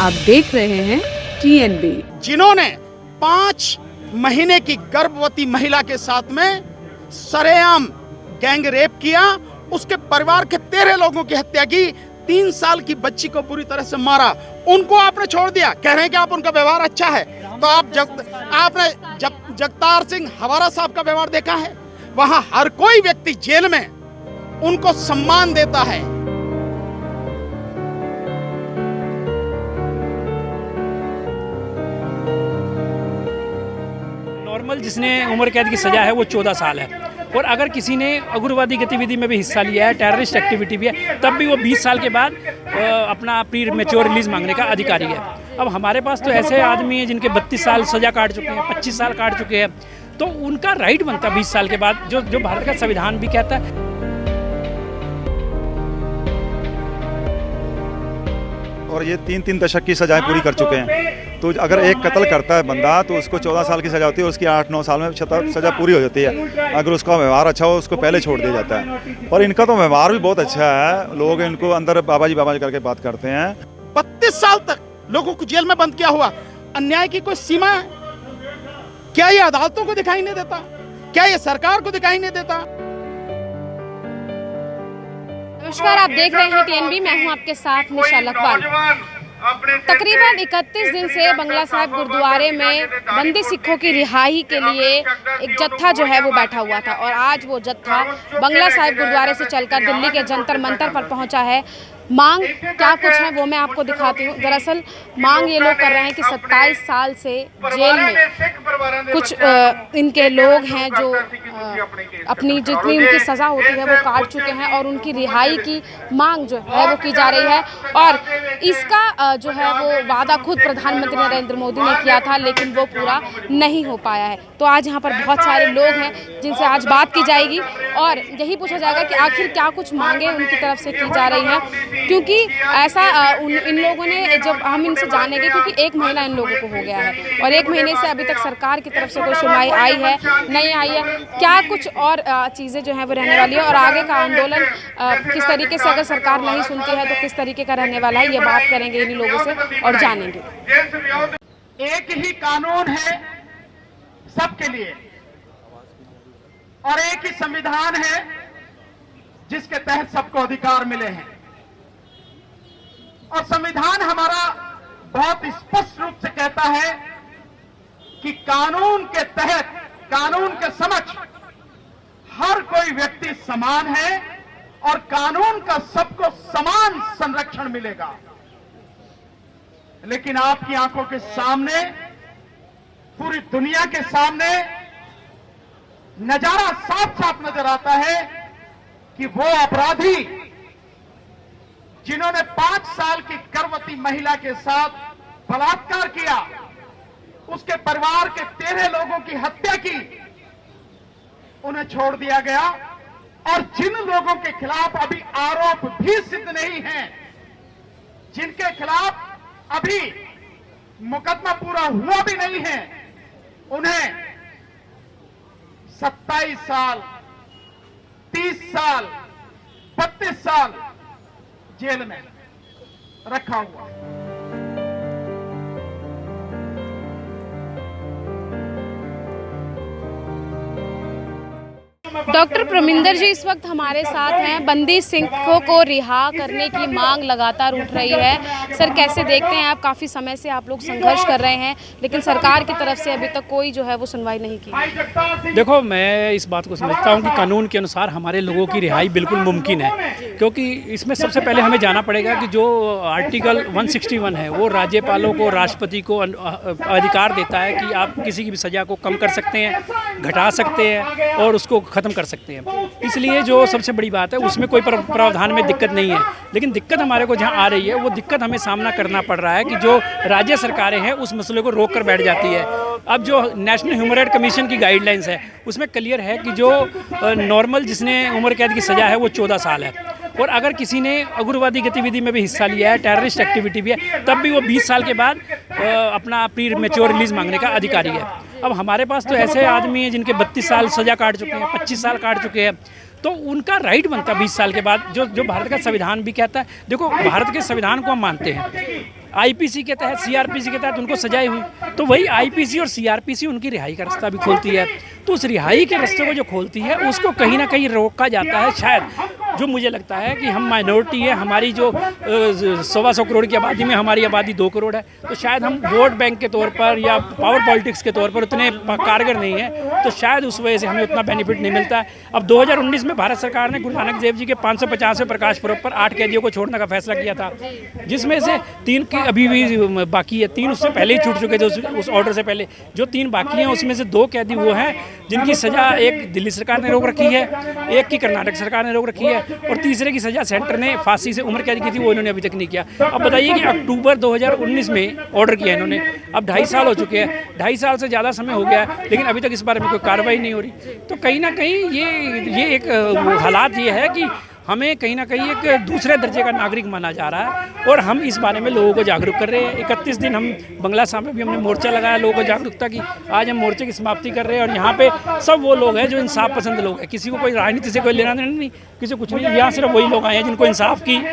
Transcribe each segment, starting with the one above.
आप देख रहे हैं TNB। जिन्होंने 5 महीने की गर्भवती महिला के साथ में सरेआम गैंग रेप किया, उसके परिवार के 13 लोगों की हत्या की, 3 साल की बच्ची को बुरी तरह से मारा, उनको आपने छोड़ दिया। कह रहे हैं कि आप उनका व्यवहार अच्छा है। तो आपने जगतार सिंह हवारा साहब का व्यवहार देखा है? वहां हर कोई व्यक्ति जेल में उनको सम्मान देता है। नॉर्मल जिसने उम्र कैद की सज़ा है वो 14 साल है, और अगर किसी ने उग्रवादी गतिविधि में भी हिस्सा लिया है, टेररिस्ट एक्टिविटी भी है, तब भी वो 20 साल के बाद अपना प्री मैच्योर रिलीज मांगने का अधिकारी है। अब हमारे पास तो ऐसे आदमी हैं जिनके 32 साल सज़ा काट चुके हैं, 25 साल काट चुके हैं, तो उनका राइट बनता है 20 साल के बाद, जो भारत का संविधान भी कहता है। और ये 3 दशक की सजाएं पूरी कर चुके हैं। तो अगर एक कत्ल करता है बंदा तो उसको 14 साल की सजा होती है, उसकी 8-9 साल में सजा पूरी हो जाती है। अगर उसका व्यवहार अच्छा हो उसको पहले छोड़ दिया जाता है। और इनका तो व्यवहार भी बहुत अच्छा है, लोग इनको अंदर बाबा जी करके बात करते हैं। 32 साल तक लोगों को जेल में बंद किया हुआ, अन्याय की कोई सीमा है क्या? ये अदालतों को दिखाई नहीं देता क्या? ये सरकार को दिखाई नहीं देता? नमस्कार, आप देख रहे हैं TNB। मैं हूं आपके साथ निशा लखवाल। तकरीबन 31 दिन से बंगला साहिब गुरुद्वारे में बंदी सिखों की रिहाई के लिए एक जत्था जो है वो बैठा हुआ था, और आज वो जत्था बंगला साहिब गुरुद्वारे से चलकर दिल्ली के जंतर मंतर पर पहुंचा है। मांग क्या कुछ है वो मैं आपको दिखाती हूँ। दरअसल मांग ये लोग कर रहे हैं कि 27 साल से जेल में कुछ इनके लोग हैं जो अपनी जितनी उनकी सज़ा होती है वो काट चुके हैं, और उनकी रिहाई की मांग जो है वो की जा रही है। और इसका जो है वो वादा खुद प्रधानमंत्री नरेंद्र मोदी ने किया था, लेकिन वो पूरा नहीं हो पाया है। तो आज यहाँ पर बहुत सारे लोग हैं जिनसे आज बात की जाएगी, और यही पूछा जाएगा कि आखिर क्या कुछ मांगे उनकी तरफ से की जा रही हैं, क्योंकि ऐसा इन लोगों ने, जब हम इनसे जानेंगे, क्योंकि 1 महीना इन लोगों को हो गया है, और 1 महीने से अभी तक सरकार की तरफ से कोई सुनवाई आई है नहीं आई है, क्या कुछ और चीज़ें जो हैं वो रहने वाली है, और आगे का आंदोलन किस तरीके से, अगर सरकार नहीं सुनती है तो किस तरीके का रहने वाला है, ये बात करेंगे इन्हीं लोगों से और जानेंगे। एक ही कानून है सबके लिए, और एक ही संविधान है जिसके तहत सबको अधिकार मिले हैं। और संविधान हमारा बहुत स्पष्ट रूप से कहता है कि कानून के तहत, कानून के समक्ष हर कोई व्यक्ति समान है, और कानून का सबको समान संरक्षण मिलेगा। लेकिन आपकी आंखों के सामने, पूरी दुनिया के सामने नजारा साफ साफ नजर आता है कि वो अपराधी जिन्होंने 5 साल की गर्भवती महिला के साथ बलात्कार किया, उसके परिवार के 13 लोगों की हत्या की, उन्हें छोड़ दिया गया। और जिन लोगों के खिलाफ अभी आरोप भी सिद्ध नहीं हैं, जिनके खिलाफ अभी मुकदमा पूरा हुआ भी नहीं है, उन्हें 27 साल, 30 साल, 32 साल जेल में रखा हुआ। डॉक्टर प्रमिंदर जी इस वक्त हमारे साथ हैं। बंदी सिखों को रिहा करने की मांग लगातार उठ रही है। सर, कैसे देखते हैं आप? काफ़ी समय से आप लोग संघर्ष कर रहे हैं, लेकिन सरकार की तरफ से अभी तक कोई जो है वो सुनवाई नहीं की। देखो, मैं इस बात को समझता हूँ कि कानून के अनुसार हमारे लोगों की रिहाई बिल्कुल मुमकिन है, क्योंकि इसमें सबसे पहले हमें जाना पड़ेगा कि जो आर्टिकल 161 है वो राज्यपालों को, राष्ट्रपति को अधिकार देता है कि आप किसी की भी सज़ा को कम कर सकते हैं, घटा सकते हैं और उसको ख़त्म कर सकते हैं। इसलिए जो सबसे बड़ी बात है उसमें कोई प्रावधान में दिक्कत नहीं है, लेकिन दिक्कत हमारे को जहाँ आ रही है वो दिक्कत हमें सामना करना पड़ रहा है कि जो राज्य सरकारें हैं उस मसले को रोक कर बैठ जाती है। अब जो नेशनल ह्यूमन राइट कमीशन की गाइडलाइंस है उसमें क्लियर है कि जो नॉर्मल जिसने उम्र कैद की सज़ा है वो 14 साल है, और अगर किसी ने उग्रवादी गतिविधि में भी हिस्सा लिया है, टेररिस्ट एक्टिविटी भी है, तब भी वो 20 साल के बाद अपना प्री मैच्योर रिलीज मांगने का अधिकारी है। अब हमारे पास तो ऐसे आदमी हैं जिनके 32 साल सज़ा काट चुके हैं, 25 साल काट चुके हैं, तो उनका राइट बनता 20 साल के बाद, जो भारत का संविधान भी कहता है। देखो, भारत के संविधान को हम मानते हैं, आईपीसी के तहत, सीआरपीसी के तहत उनको सजाई हुई, तो वही आईपीसी और सीआरपीसी उनकी रिहाई का रास्ता भी खोलती है। तो उस रिहाई के रास्ते को जो खोलती है उसको कहीं ना कहीं रोका जाता है। शायद जो मुझे लगता है कि हम माइनॉरिटी है, हमारी जो 125 करोड़ की आबादी में हमारी आबादी 2 करोड़ है, तो शायद हम वोट बैंक के तौर पर या पावर पॉलिटिक्स के तौर पर उतने कारगर नहीं है, तो शायद उस वजह से हमें उतना बेनिफिट नहीं मिलता है। अब 2019 में भारत सरकार ने गुरु नानक देव जी के 550वें प्रकाश पर्व पर 8 कैदियों को छोड़ने का फैसला किया था, जिसमें से 3 की अभी भी बाकी है, 3 उससे पहले ही छूट चुके थे उस ऑर्डर से पहले। जो 3 बाकी हैं उसमें से 2 कैदी वो हैं जिनकी सज़ा एक दिल्ली सरकार ने रोक रखी है, एक की कर्नाटक सरकार ने रोक रखी है, और तीसरे की सज़ा सेंटर ने फांसी से उम्र कैद की थी, वो इन्होंने अभी तक नहीं किया। अब बताइए कि अक्टूबर 2019 में ऑर्डर किया इन्होंने, अब 2.5 साल हो चुके हैं, 2.5 साल से ज़्यादा समय हो गया है, लेकिन अभी तक इस बारे में कोई कार्रवाई नहीं हो रही। तो कहीं ना कहीं ये एक हालात ये है कि हमें कहीं ना कहीं एक दूसरे दर्जे का नागरिक माना जा रहा है, और हम इस बारे में लोगों को जागरूक कर रहे हैं। 31 दिन हम बंगला साहब में भी हमने मोर्चा लगाया लोगों को जागरूकता की। आज हम मोर्चे की समाप्ति कर रहे हैं, और यहाँ पे सब वो लोग हैं जो इंसाफ पसंद लोग हैं, किसी को कोई राजनीति से कोई लेना देना नहीं, किसी को कुछ नहीं। यहाँ सिर्फ वही लोग आए हैं जिनको इंसाफ की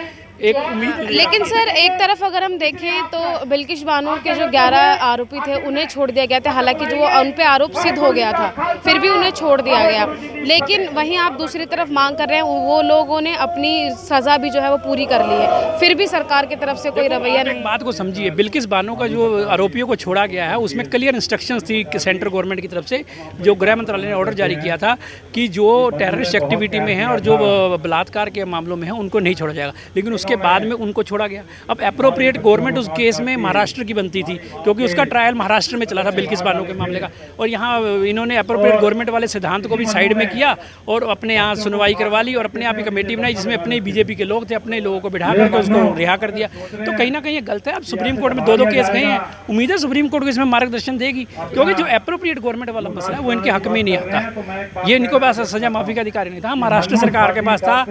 एक उम्मीद। लेकिन सर, एक तरफ अगर हम देखें तो बिल्किश बानो के जो 11 आरोपी थे उन्हें छोड़ दिया गया था, हालांकि जो उन पे आरोप सिद्ध हो गया था, फिर भी उन्हें छोड़ दिया गया। लेकिन वहीं आप दूसरी तरफ मांग कर रहे हैं, वो लोगों ने अपनी सज़ा भी जो है वो पूरी कर ली है, फिर भी सरकार की तरफ से कोई रवैया नहीं। बात को समझिए, बिल्किश बानो का जो आरोपियों को छोड़ा गया है उसमें क्लियर इंस्ट्रक्शंस थी सेंट्रल गवर्नमेंट की तरफ से, जो गृह मंत्रालय ने ऑर्डर जारी किया था कि जो टेररिस्ट एक्टिविटी में है और जो बलात्कार के मामलों में है उनको नहीं छोड़ा जाएगा, लेकिन उसके बाद में उनको छोड़ा गया। अब एप्रोप्रिएट गवर्नमेंट उस केस में महाराष्ट्र की बनती थी, क्योंकि उसका ट्रायल महाराष्ट्र में चला था बिल्किश बानो के मामले का, और यहाँ इन्होंने एप्रोप्रिएट गवर्नमेंट वाले सिद्धांत को भी साइड में किया और अपने यहाँ सुनवाई करवा ली, और अपने आप ही कमेटी बनाई जिसमें अपने बीजेपी के लोग थे, अपने लोगों को बिठा करके उसको रिहा कर दिया। तो कहीं ना कहीं ये गलत है। अब सुप्रीम कोर्ट में 2 केस गए हैं, उम्मीद है सुप्रीम कोर्ट को इसमें मार्गदर्शन देगी, क्योंकि जो एप्रोप्रिएट गवर्नमेंट वाला मसला है वो इनके हक में नहीं आता। ये इनको पास सजा माफी का अधिकार नहीं था, महाराष्ट्र सरकार के पास था,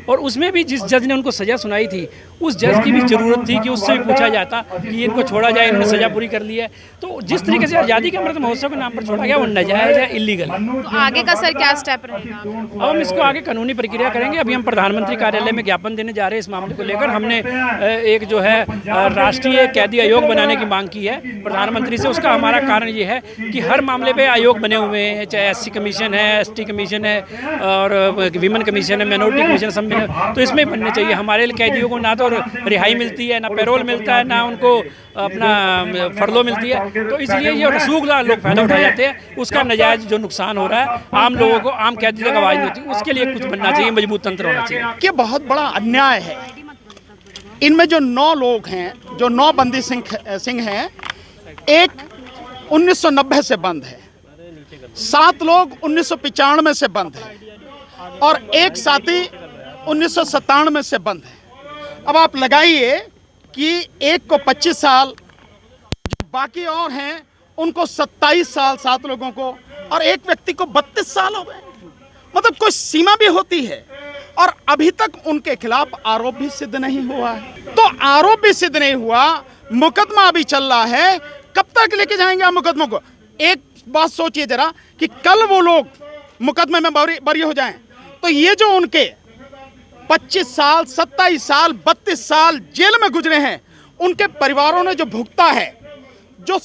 और उसमें भी जिस जज ने उनको सजा सुनाई थी उस जज की भी जरूरत थी कि उससे भी पूछा जाता कि इनको छोड़ा जाए, इन्होंने सजा पूरी कर ली है। तो जिस तरीके से आज़ादी के अमृत महोत्सव के नाम पर छोड़ा गया वो नाजायज है, इलीगल है। तो आगे का सर क्या स्टेप रहेगा? अब हम इसको आगे कानूनी प्रक्रिया करेंगे। अभी हम प्रधानमंत्री कार्यालय में ज्ञापन देने जा रहे हैं इस मामले को लेकर। हमने एक जो है राष्ट्रीय कैदी आयोग बनाने की मांग की है प्रधानमंत्री से। उसका हमारा कारण ये है कि हर मामले पे आयोग बने हुए हैं, चाहे SC कमीशन है, ST कमीशन है, और विमेन कमीशन है, माइनॉरिटी कमीशन, सब मिले, तो इसमें बनने चाहिए। हमारे कैदियों को ना तो रिहाई मिलती है, ना पैरोल मिलता है, ना उनको अपना फरलो मिलती है, तो इसलिए ये रसूखदार लोग फायदा उठा जाते हैं। उसका नाजायज जो नुकसान हो रहा है आम लोगों को, आम कैदी तक आवाज़ नहीं होती, उसके लिए कुछ बनना चाहिए, मजबूत तंत्र होना चाहिए। ये बहुत बड़ा अन्याय है। इनमें जो 9 लोग हैं, जो 9 बंदी सिंह हैं, एक 1990 से बंद है, 7 लोग 1995 से बंद है, और एक साथी 1997 से बंद है। अब आप लगाइए कि एक को 25 साल, जो बाकी और हैं उनको 27 साल, 7 लोगों को, और एक व्यक्ति को 32 साल हो गए। मतलब कोई सीमा भी होती है, और अभी तक उनके खिलाफ आरोप भी सिद्ध नहीं हुआ है। तो आरोप भी सिद्ध नहीं हुआ, मुकदमा अभी चल रहा है, कब तक लेके जाएंगे आप मुकदमों को? एक बात सोचिए जरा कि कल वो लोग मुकदमे में बरी हो जाएं, तो ये जो उनके 25 साल, 27 साल, 32 साल जेल में गुजरे हैं, उनके परिवारों ने जो भुगता है, जो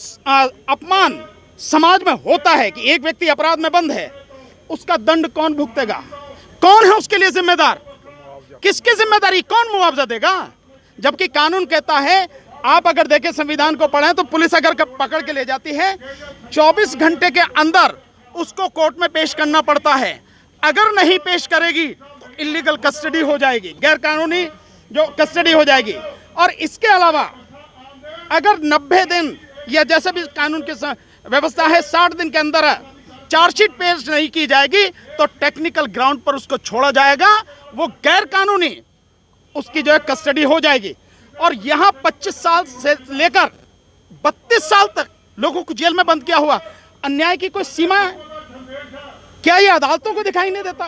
अपमान समाज में होता है कि एक व्यक्ति अपराध में बंद है, उसका दंड कौन भुगतेगा? कौन है उसके लिए जिम्मेदार? किसकी जिम्मेदारी? कौन मुआवजा देगा? जबकि कानून कहता है, आप अगर देखें संविधान को पढ़ें, तो पुलिस अगर पकड़ के ले जाती है 24 घंटे के अंदर उसको कोर्ट में पेश करना पड़ता है। अगर नहीं पेश करेगी तो इलीगल कस्टडी हो जाएगी, गैर कानूनी जो कस्टडी हो जाएगी। और इसके अलावा अगर 90 दिन या जैसे भी कानून की व्यवस्था है 60 दिन के अंदर चार्जशीट पेश नहीं की जाएगी तो टेक्निकल ग्राउंड पर उसको छोड़ा जाएगा, वो गैर कानूनी उसकी जो है कस्टडी हो जाएगी। और यहाँ 25 साल से लेकर 32 साल तक लोगों को जेल में बंद किया हुआ। अन्याय की कोई सीमा है? क्या ये अदालतों को दिखाई नहीं देता?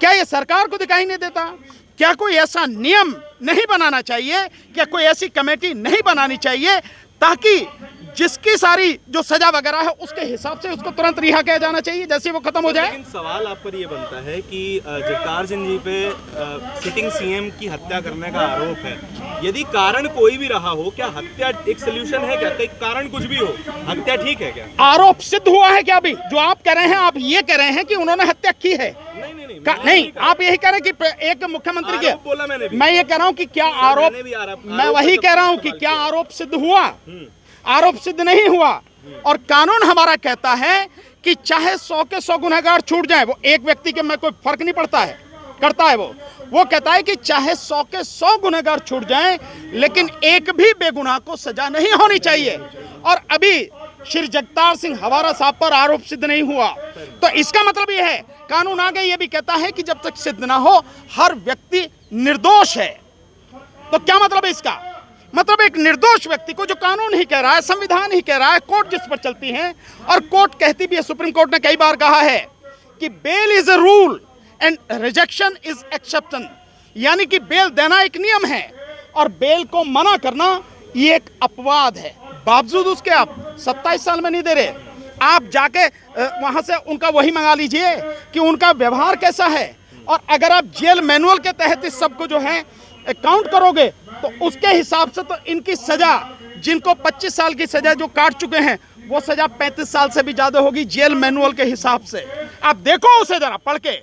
क्या ये सरकार को दिखाई नहीं देता? क्या कोई ऐसा नियम नहीं बनाना चाहिए? क्या कोई ऐसी कमेटी नहीं बनानी चाहिए ताकि जिसकी सारी जो सजा वगैरह है उसके हिसाब से उसको तुरंत रिहा किया जाना चाहिए जैसे वो खत्म हो जाए। लेकिन सवाल आप पर ये बनता है कि जगतार सिंह जी पे सिटिंग सीएम की हत्या करने का आरोप है। यदि कारण कोई भी रहा हो, क्या हत्या एक सोल्यूशन है? क्या कोई कारण कुछ भी हो, हत्या ठीक है क्या? आरोप सिद्ध हुआ है क्या? अभी जो आप कह रहे हैं, आप ये कह रहे हैं कि उन्होंने हत्या की है? नहीं, आप यही कह रहे हैं कि एक मुख्यमंत्री के बोला मैंने भी। मैं ये कह रहा हूँ कि क्या आरोप, मैं वही कह रहा हूँ कि क्या आरोप सिद्ध हुआ? आरोप सिद्ध नहीं हुआ। और कानून हमारा कहता है कि चाहे 100 के 100 गुनहगार छूट जाए, वो एक व्यक्ति के में कोई फर्क नहीं पड़ता है, करता है वो कहता है कि चाहे 100 के 100 गुनहगार छूट जाएं, लेकिन एक भी बेगुनाह को सजा नहीं होनी चाहिए। और अभी श्री जगतार सिंह हवारा साहब पर आरोप सिद्ध नहीं हुआ, तो इसका मतलब ये है कानून आगे ये भी कहता है कि जब तक सिद्ध ना हो हर व्यक्ति निर्दोष है। तो क्या मतलब है इसका? मतलब एक निर्दोष व्यक्ति को जो कानून ही कह रहा है, संविधान ही कह रहा है, कोर्ट जिस पर चलती है, और कोर्ट कहती भी है, सुप्रीम कोर्ट ने कई बार कहा है कि bail is a rule and rejection is exception, यानी कि बेल देना एक नियम है और बेल को मना करना ये एक अपवाद है। बावजूद उसके आप 27 साल में नहीं दे रहे। आप जाके वहां से उनका वही मंगा लीजिए कि उनका व्यवहार कैसा है, और अगर आप जेल मैनुअल के तहत इस सबको जो है काउंट करोगे तो उसके हिसाब से तो इनकी सजा, जिनको 25 साल की सजा जो काट चुके हैं, वो सजा 35 साल से भी ज्यादा होगी जेल मैनुअल के हिसाब से। आप देखो उसे जरा पढ़ के,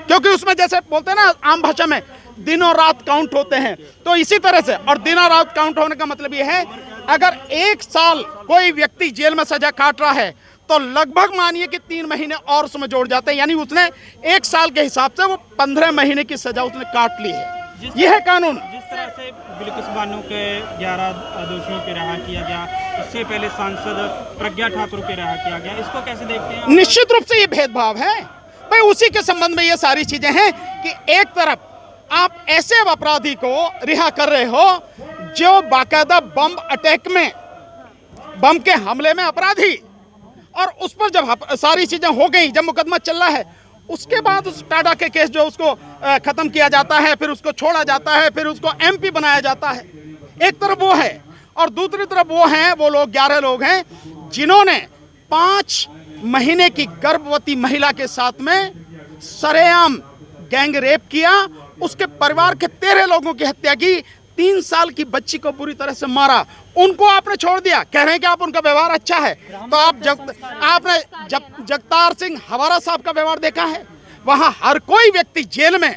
क्योंकि उसमें जैसे बोलते हैं ना आम भाषा में दिनों रात काउंट होते हैं, तो इसी तरह से। और दिनों रात काउंट होने का मतलब ये है अगर 1 साल कोई व्यक्ति जेल में सजा काट रहा है तो लगभग मानिए कि 3 महीने और उसमें जोड़ जाते हैं, यानी उसने 1 साल के हिसाब से वो 15 महीने की सजा उसने काट ली है। यह है कानून। जिस तरह से बिल्किस बानो के 11 दोषियों को रिहा किया गया, इससे पहले सांसद प्रज्ञा ठाकुर को रिहा किया गया, इसको कैसे देखते हैं? निश्चित रूप से ये भेदभाव है भाई। उसी के संबंध में ये सारी चीजें हैं कि एक तरफ आप ऐसे अपराधी को रिहा कर रहे हो जो बाकायदा बम अटैक में, बम के हमले में अपराधी, और उस पर जब सारी चीजें हो गई, जब मुकदमा चल रहा है, उसके बाद उस टाडा के केस जो उसको खत्म किया जाता है, फिर उसको छोड़ा जाता है, फिर उसको एमपी बनाया जाता है। एक तरफ वो है, और दूसरी तरफ वो हैं, वो लोग 11 लोग हैं जिन्होंने 5 महीने की गर्भवती महिला के साथ में सरेआम गैंग रेप किया, उसके परिवार के 13 लोगों की हत्या की, 3 साल की बच्ची को बुरी तरह से मारा। उनको आपने छोड़ दिया, कह रहे हैं कि आप उनका व्यवहार अच्छा है। तो आपने जगतार सिंह हवारा साहब का व्यवहार देखा है? वहां हर कोई व्यक्ति जेल में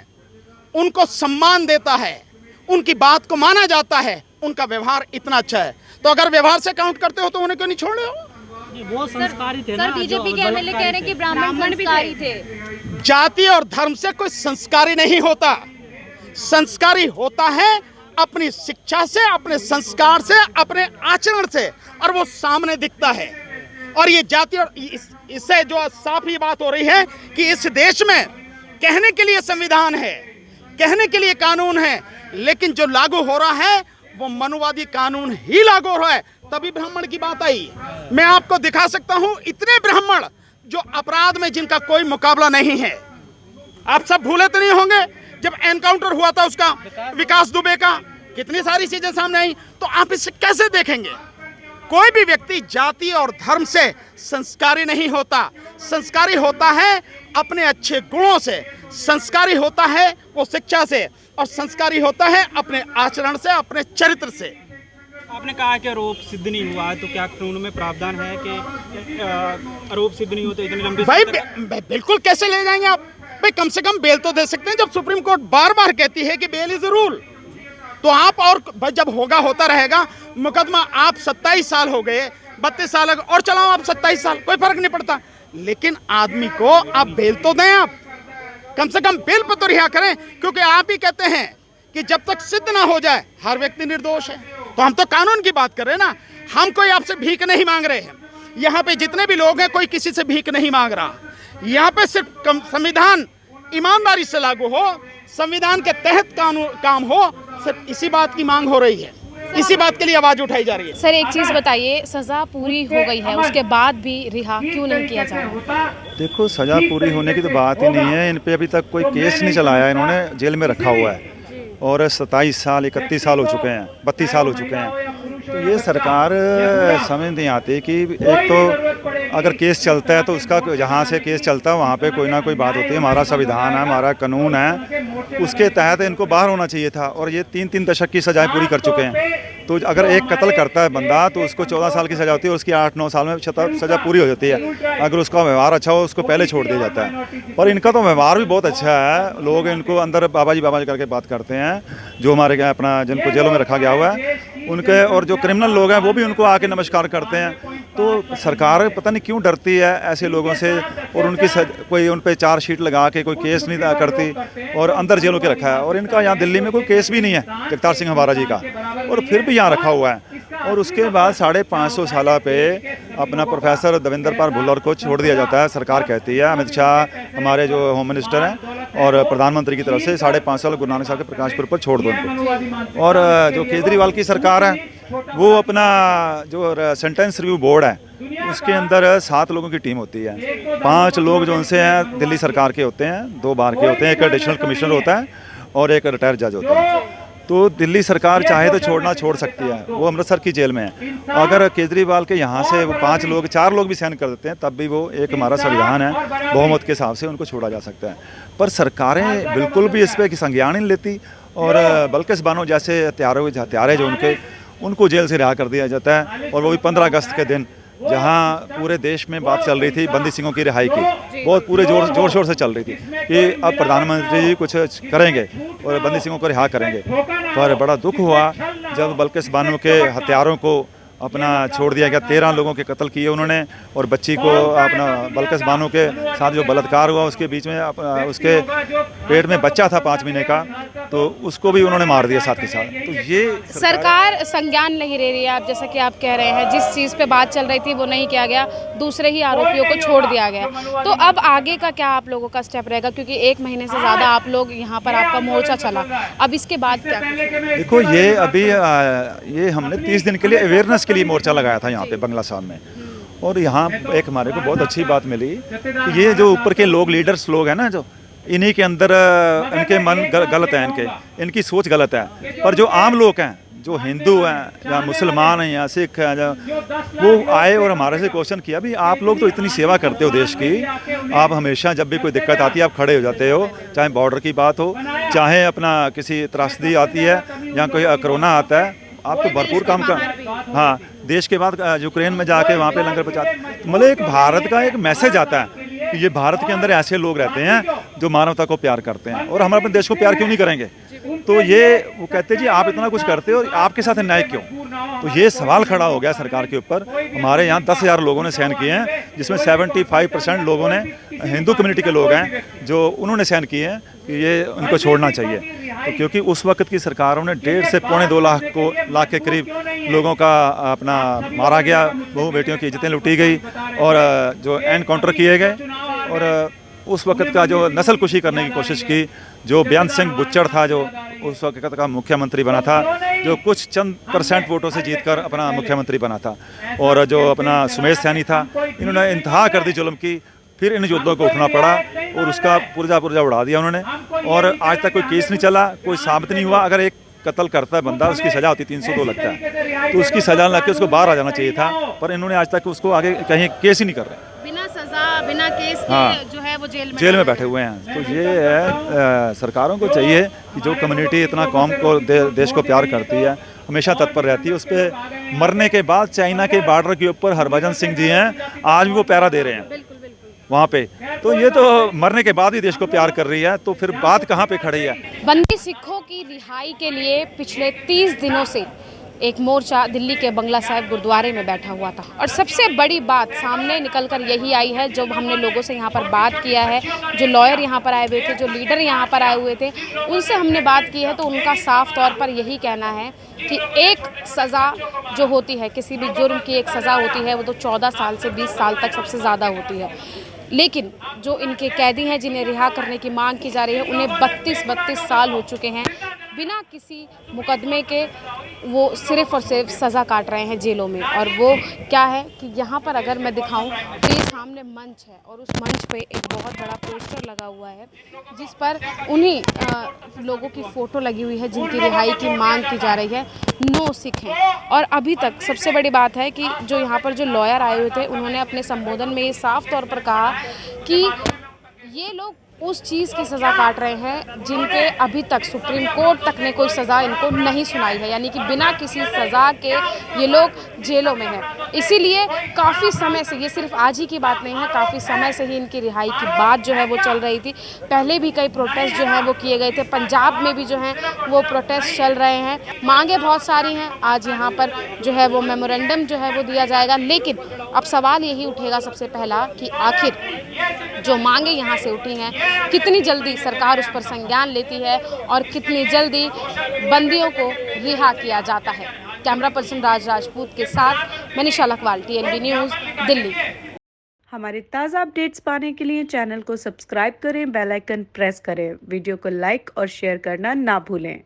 उनको सम्मान देता है, उनकी बात को माना जाता है, उनका व्यवहार इतना अच्छा है। तो अगर व्यवहार से काउंट करते हो तो उन्हें क्यों नहीं छोड़े हो? वो संस्कारी थे ना। सर, बीजेपी के एमएलए कह रहे हैं कि ब्राह्मण संस्कारी थे। जाति और धर्म से कोई संस्कारी नहीं होता। संस्कारी होता है अपनी शिक्षा से, अपने संस्कार से, अपने आचरण से, और वो सामने दिखता है। और ये जाति और इससे जो साफ ही बात हो रही है कि इस देश में कहने के लिए संविधान है, कहने के लिए कानून है, लेकिन जो लागू हो रहा है वो मनुवादी कानून ही लागू हो रहा है। तभी ब्राह्मण की बात आई। मैं आपको दिखा सकता हूं इतने ब्राह्मण जो अपराध में जिनका कोई मुकाबला नहीं है। आप सब भूले तो नहीं होंगे जब एनकाउंटर हुआ था उसका, विकास दुबे का, कितनी सारी चीजें सामने आई। तो आप इसे कैसे देखेंगे? कोई भी व्यक्ति जाति और धर्म से संस्कारी नहीं होता। संस्कारी होता है अपने अच्छे गुणों से, संस्कारी होता है वो शिक्षा से, और संस्कारी होता है अपने आचरण से, अपने चरित्र से। आपने कहा कि आरोप सिद्ध नहीं हुआ है, तो क्या कानून में प्रावधान है कि आरोप सिद्ध नहीं होते इतनी लंबी? भाई बिल्कुल, कैसे ले जाएंगे आप? भाई कम से कम बेल तो दे सकते हैं। जब सुप्रीम कोर्ट बार बार कहती है कि बेल इज अ रूल, तो आप, और जब होगा होता रहेगा मुकदमा। आप 27 साल हो गए, 32 साल और चलाओ आप 27 साल, कोई फर्क नहीं पड़ता। लेकिन आदमी को आप बेल तो दें, आप कम से कम बेल पर तो रिहा करें, क्योंकि आप ही कहते हैं कि जब तक सिद्ध ना हो जाए हर व्यक्ति निर्दोष है। तो हम तो कानून की बात कर रहे हैं ना, हम कोई आपसे भीख नहीं मांग रहे हैं। यहाँ पे जितने भी लोग हैं, कोई किसी से भीख नहीं मांग रहा। यहाँ पे सिर्फ संविधान ईमानदारी से लागू हो, संविधान के तहत काम हो, सिर्फ इसी बात की मांग हो रही है, इसी बात के लिए आवाज उठाई जा रही है। सर, एक चीज बताइए, सजा पूरी हो गई है, उसके बाद भी रिहा क्यों नहीं किया जा रहा? देखो, सज़ा पूरी होने की तो बात ही नहीं है। इन पे अभी तक कोई केस नहीं चलाया, इन्होंने जेल में रखा हुआ है, और 27 साल 31 साल हो चुके हैं, 32 साल हो चुके हैं। तो ये सरकार समझ नहीं आती कि एक तो अगर केस चलता है तो उसका जहाँ से केस चलता है वहाँ पे कोई ना कोई बात होती है। हमारा संविधान है, हमारा कानून है, उसके तहत इनको बाहर होना चाहिए था। और ये 3-3 दशक की सजाएं पूरी कर चुके हैं। तो अगर एक कत्ल करता है बंदा तो उसको 14 साल की सज़ा होती है और उसकी 8-9 साल में सज़ा पूरी हो जाती है। अगर उसका व्यवहार अच्छा हो उसको पहले छोड़ दिया जाता है। और इनका तो व्यवहार भी बहुत अच्छा है। लोग इनको अंदर बाबा जी करके बात करते हैं, जो हमारे अपना जिनको जेलों में रखा गया हुआ है उनके, और जो क्रिमिनल लोग हैं वो भी उनको आके नमस्कार करते हैं। तो सरकार पता नहीं क्यों डरती है ऐसे लोगों से, और उनकी कोई उन पर चार्जशीट लगा के कोई केस नहीं करती और अंदर जेलों के रखा है। और इनका यहाँ दिल्ली में कोई केस भी नहीं है जगतार सिंह हवारा जी का, और फिर भी यहाँ रखा हुआ है। और उसके बाद 550 साल पे अपना प्रोफेसर देवेंद्र पाल भुल्लर को छोड़ दिया जाता है। सरकार कहती है, अमित शाह हमारे जो होम मिनिस्टर हैं और प्रधानमंत्री की तरफ से 550 साल गुरु नानक साहब के प्रकाश पर्व पर छोड़ दो इनको। और जो केजरीवाल की सरकार है वो अपना जो सेंटेंस रिव्यू बोर्ड है उसके अंदर 7 लोगों की टीम होती है। 5 लोग जो उनसे हैं दिल्ली सरकार के होते हैं, 2 बार के होते हैं, एक एडिशनल कमिश्नर होता है और एक रिटायर जज होता है। तो दिल्ली सरकार चाहे तो छोड़ सकती है, वो अमृतसर की जेल में है। अगर केजरीवाल के यहाँ से वो 5 लोग 4 लोग भी साइन कर देते हैं तब भी वो, एक हमारा संविधान है, बहुमत के हिसाब से उनको छोड़ा जा सकता है। पर सरकारें बिल्कुल भी इस पर संज्ञान नहीं लेती। और बल्किस बानो जैसे हत्यारे जो उनको जेल से रिहा कर दिया जाता है। और वो भी 15 अगस्त के दिन, जहां पूरे देश में बात चल रही थी बंदी सिंहों की रिहाई की, बहुत पूरे जोर शोर से चल रही थी कि अब प्रधानमंत्री जी कुछ करेंगे और बंदी सिंहों को रिहा करेंगे। पर बड़ा दुख हुआ जब बल्किस बानो के हत्यारों को अपना छोड़ दिया गया। 13 लोगों के कत्ल किए उन्होंने, और बच्ची को अपना बल्किस बानो के साथ जो बलात्कार हुआ उसके बीच में उसके पेट में बच्चा था 5 महीने का, तो उसको भी उन्होंने मार दिया साथ के साथ। तो ये सरकार संज्ञान नहीं ले रही है। आप जैसा कि आप कह रहे हैं, जिस चीज़ पे बात चल रही थी वो नहीं किया गया, दूसरे ही आरोपियों को छोड़ दिया गया। तो अब आगे का क्या आप लोगों का स्टेप रहेगा, क्योंकि 1 महीने से ज़्यादा आप लोग यहाँ पर, आपका मोर्चा चला, अब इसके बाद क्या? देखो, ये अभी ये हमने 30 दिन के लिए अवेयरनेस के लिए मोर्चा लगाया था यहाँ पे बंगला साहब में। और यहाँ एक हमारे को बहुत अच्छी बात मिली कि ये जो ऊपर के लोग, लीडर्स लोग हैं ना, जो इन्हीं के अंदर इनके मन गलत है, इनकी सोच गलत है। पर जो आम लोग हैं, जो हिंदू हैं या मुसलमान हैं या सिख हैं, वो आए और हमारे से क्वेश्चन किया, भी आप लोग तो इतनी सेवा करते हो देश की, आप हमेशा जब भी कोई दिक्कत आती है आप खड़े हो जाते हो, चाहे बॉर्डर की बात हो, चाहे अपना किसी त्रासदी आती है या कोई कोरोना आता है, आप तो भरपूर काम कर। हाँ, देश के बाद यूक्रेन में जाके वहाँ पे लंगर पहुँचाते, मतलब एक भारत का एक मैसेज आता है कि ये भारत के अंदर ऐसे लोग रहते हैं जो मानवता को प्यार करते हैं, और हम अपने देश को प्यार क्यों नहीं करेंगे। तो ये वो कहते हैं जी आप इतना कुछ करते हो और आपके साथ अन्याय क्यों। तो ये सवाल खड़ा हो गया सरकार के ऊपर। हमारे यहाँ 10,000 लोगों ने साइन किए हैं, जिसमें 75% लोगों ने हिंदू कम्युनिटी के लोग हैं जो उन्होंने साइन किए हैं कि ये उनको छोड़ना चाहिए। तो क्योंकि उस वक्त की सरकारों ने 1.5 से 2.25 लाख के करीब लोगों का अपना मारा गया, बहू बेटियों की इज्जतें लूटी गई और जो एनकाउंटर किए गए। और उस वक्त का जो नस्लकुशी करने की कोशिश की, जो बेअंत सिंह बुच्चड़ था, जो उस वक्त का मुख्यमंत्री बना था, जो कुछ चंद % वोटों से जीतकर अपना मुख्यमंत्री बना था, और जो अपना सुमेश सैनी था, इन्होंने इंतहा कर दी जुल्म की। फिर इन युद्धों को उठना पड़ा और उसका पुर्जा उड़ा दिया उन्होंने। और आज तक कोई केस नहीं चला, कोई साबित नहीं हुआ। अगर एक कत्ल करता है बंदा, उसकी सज़ा होती 302 लगता है, तो उसकी सज़ा लग के उसको बाहर आ जाना चाहिए था, पर इन्होंने आज तक उसको आगे कहीं केस ही नहीं कर रहे। बिना सजा, बिना केस के हाँ, जो है वो जेल में बैठे हुए हैं। तो ये है, सरकारों को चाहिए कि जो कम्युनिटी इतना कौम को देश को प्यार करती है, हमेशा तत्पर रहती है, उस पर मरने के बाद चाइना के बॉर्डर के ऊपर हरभजन सिंह जी हैं, आज भी वो पहरा दे रहे हैं वहाँ पे। तो ये तो मरने के बाद ही देश को प्यार कर रही है, तो फिर बात कहाँ पे खड़ी है। बंदी सिखों की रिहाई के लिए पिछले 30 दिनों से एक मोर्चा दिल्ली के बंगला साहिब गुरुद्वारे में बैठा हुआ था, और सबसे बड़ी बात सामने निकलकर यही आई है, जो हमने लोगों से यहाँ पर बात किया है, जो लॉयर यहाँ पर आए हुए थे, जो लीडर यहाँ पर आए हुए थे, उनसे हमने बात की है, तो उनका साफ तौर पर यही कहना है कि एक सज़ा जो होती है, किसी भी जुर्म की एक सज़ा होती है, वो तो 14 साल से 20 साल तक सबसे ज़्यादा होती है। लेकिन जो इनके कैदी हैं, जिन्हें रिहा करने की मांग की जा रही है, उन्हें 32 साल हो चुके हैं, बिना किसी मुकदमे के वो सिर्फ़ और सिर्फ सज़ा काट रहे हैं जेलों में। और वो क्या है कि यहाँ पर अगर मैं दिखाऊं तो ये सामने मंच है, और उस मंच पे एक बहुत बड़ा पोस्टर लगा हुआ है, जिस पर उन्हीं लोगों की फ़ोटो लगी हुई है जिनकी रिहाई की मांग की जा रही है। 9 सिख हैं। और अभी तक सबसे बड़ी बात है कि जो यहाँ पर जो लॉयर आए हुए थे उन्होंने अपने संबोधन में ये साफ तौर पर कहा कि ये लोग उस चीज़ की सज़ा काट रहे हैं जिनके अभी तक सुप्रीम कोर्ट तक ने कोई सज़ा इनको नहीं सुनाई है, यानी कि बिना किसी सज़ा के ये लोग जेलों में हैं। इसीलिए काफ़ी समय से, ये सिर्फ आज ही की बात नहीं है, काफ़ी समय से ही इनकी रिहाई की बात जो है वो चल रही थी। पहले भी कई प्रोटेस्ट जो हैं वो किए गए थे, पंजाब में भी जो हैं वो प्रोटेस्ट चल रहे हैं। मांगे बहुत सारी हैं, आज यहाँ पर जो है वो मेमोरेंडम जो है वो दिया जाएगा। लेकिन अब सवाल यही उठेगा सबसे पहला कि आखिर जो मांगे यहाँ से उठी हैं कितनी जल्दी सरकार उस पर संज्ञान लेती है और कितनी जल्दी बंदियों को रिहा किया जाता है। कैमरा पर्सन राज राजपूत के साथ मनीषा लखवाल, TNB न्यूज़, दिल्ली। हमारे ताज़ा अपडेट्स पाने के लिए चैनल को सब्सक्राइब करें, बेल आइकन प्रेस करें, वीडियो को लाइक और शेयर करना ना भूलें।